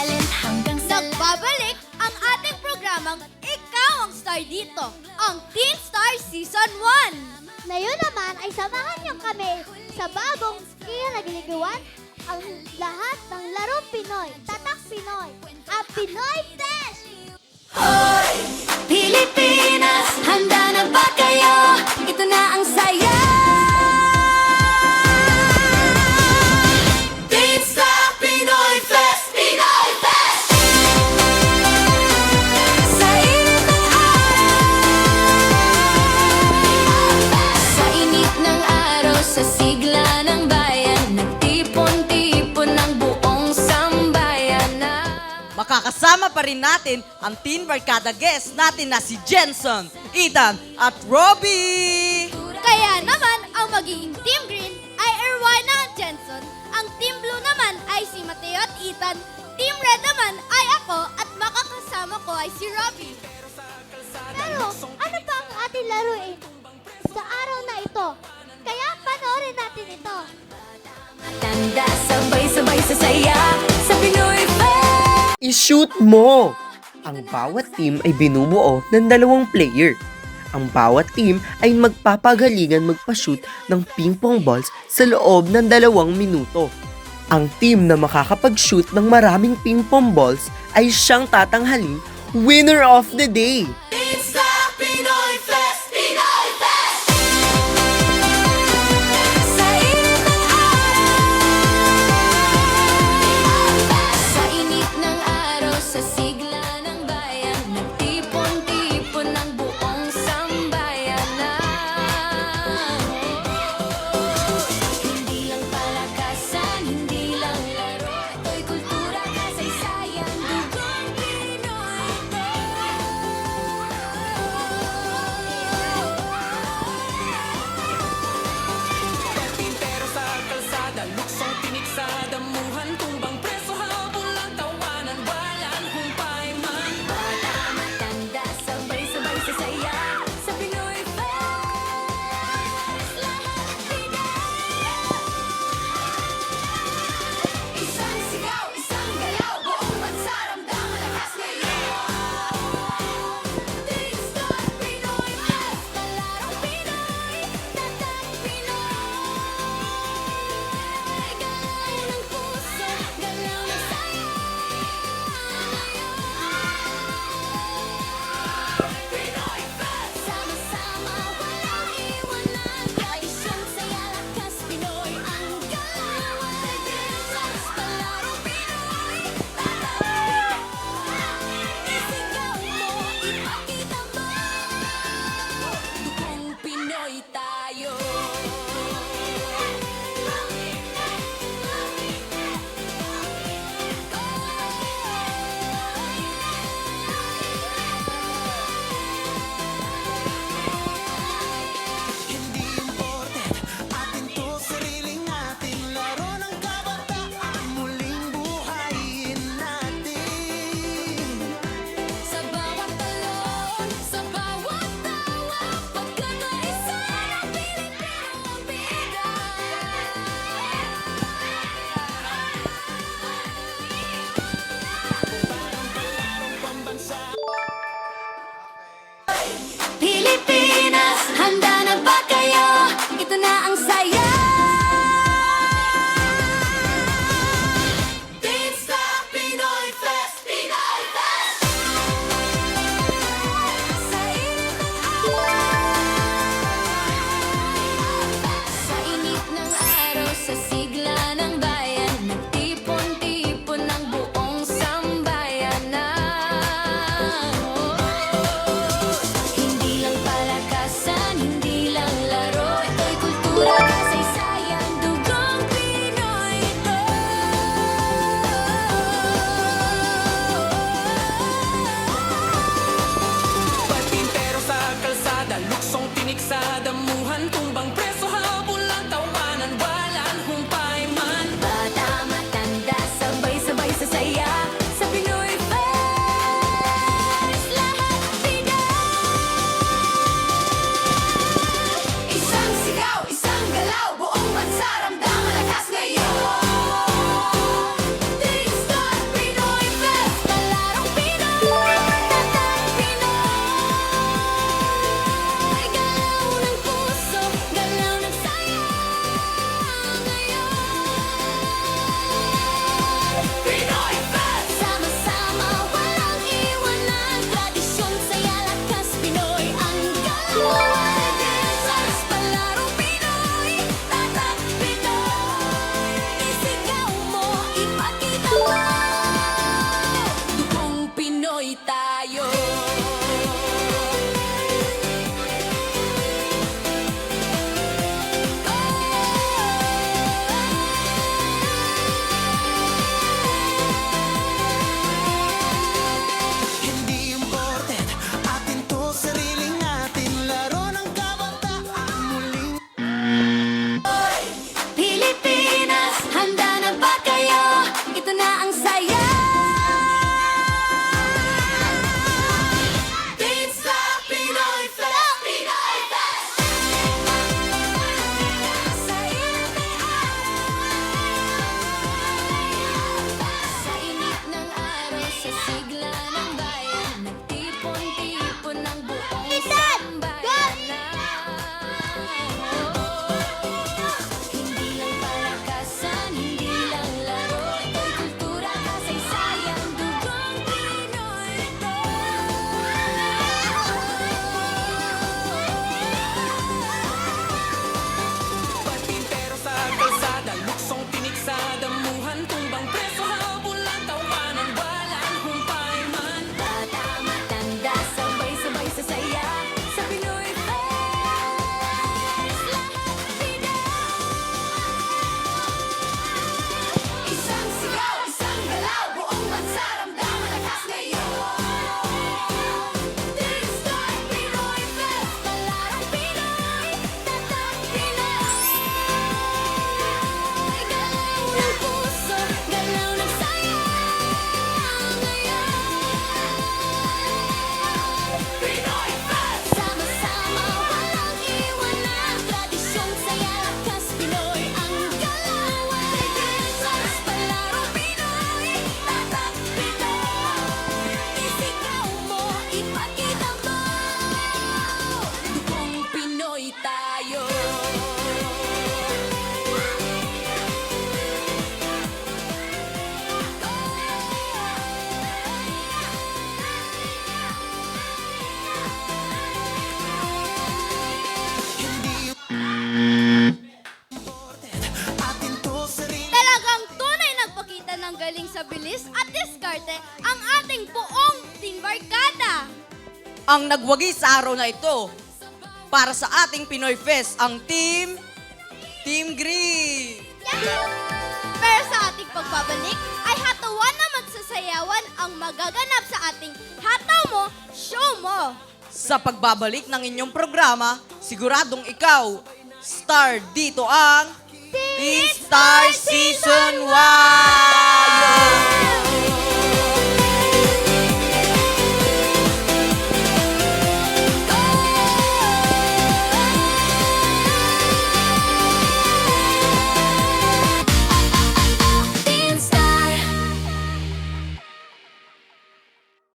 talent hanggang sa Nagbabalik ang ating programang Ikaw ang Star dito, ang Teen Star Season 1. Ngayon naman ay samahan niyo kami sa bagong kinagiligawan ang lahat ng larong Pinoy, Tatak Pinoy, ang Pinoy Fest! Hoy, Pilipinas, handa na ba kayo? Ito na ang saya. Teen Star Pinoy Fest, Pinoy Fest. Sa init ng araw, sa sigla ng bayan, nagtipon-tipon ng buong sambayan na. Makakasama pa rin natin ang teen barkada guest natin na si Jenson, Ethan at Robbie! Kaya naman, ang magiging Team Green ay Erwana at Jenson. Ang Team Blue naman ay si Mateo at Ethan. Team Red naman ay ako at makakasama ko ay si Robbie. Pero ano pa ang ating laruin sa araw na ito? Kaya panoorin natin ito. Tanda, sabay-sabay sa saya sa Pinoy Fest. I-shoot mo! Ang bawat team ay binubuo ng 2 player. Ang bawat team ay magpapagalingan magpa-shoot ng ping-pong balls sa loob ng 2 minuto. Ang team na makakapag-shoot ng maraming ping-pong balls ay siyang tatanghaling winner of the day. Teen Star Pinoy Fest, Pinoy Fest. Sa init ng araw, sa sigla ng bayan, nagtipon-tipon ng buong sambayan na. Hindi lang palakasan, hindi lang laro, ito'y kultura, kasaysayan, dugong Pinoy ito. Pintero sa kalsada, luksong tinik sa damuhan, tumbang preso, habol ang tawanan, walang humpa Sa sigla ng bayan, nagtipon-tipon ng buong Ethan! Hindi lang palakasan, hindi lang laro. Ito'y kultura, kasaysayan, dugong Pinoy ito. Patintero sa kalsada, luksong tinik sa damuhan, tumbang preso, habulan, tawanan, walang humpay man. Bata matanda, sabay-sabay sa saya. Sa Pinoy Fest, lahat Pinoy. Isang sigaw, isang galaw, buong bansa ramdaman lakas ngayon. This time Pinoy Fest, palarong Pinoy, tatak Pinoy. Galaw ng puso, galaw ng saya ngayon. Pinoy Fest! Sama-sama, walang iwanan. Tradisyon, saya, lakas Pinoy ang galawan. Christmas, palarong Pinoy, tatak Pinoy. Isigaw mo, ipakita mo, dugong Pinoy tayo. Atin to sarili. Talagang tunay nagpakita ng galing sa bilis at diskarte ang ating buong Team Barkada. Ang nagwagi sa araw na ito para sa ating Pinoy Fest, ang Team Green. Pero sa ating pagbabalik ay hatawan na magsasayawan ang magaganap sa ating Hataw Mo, Show Mo. Sa pagbabalik ng inyong programa, siguradong ikaw, star dito ang Team Star Season 1!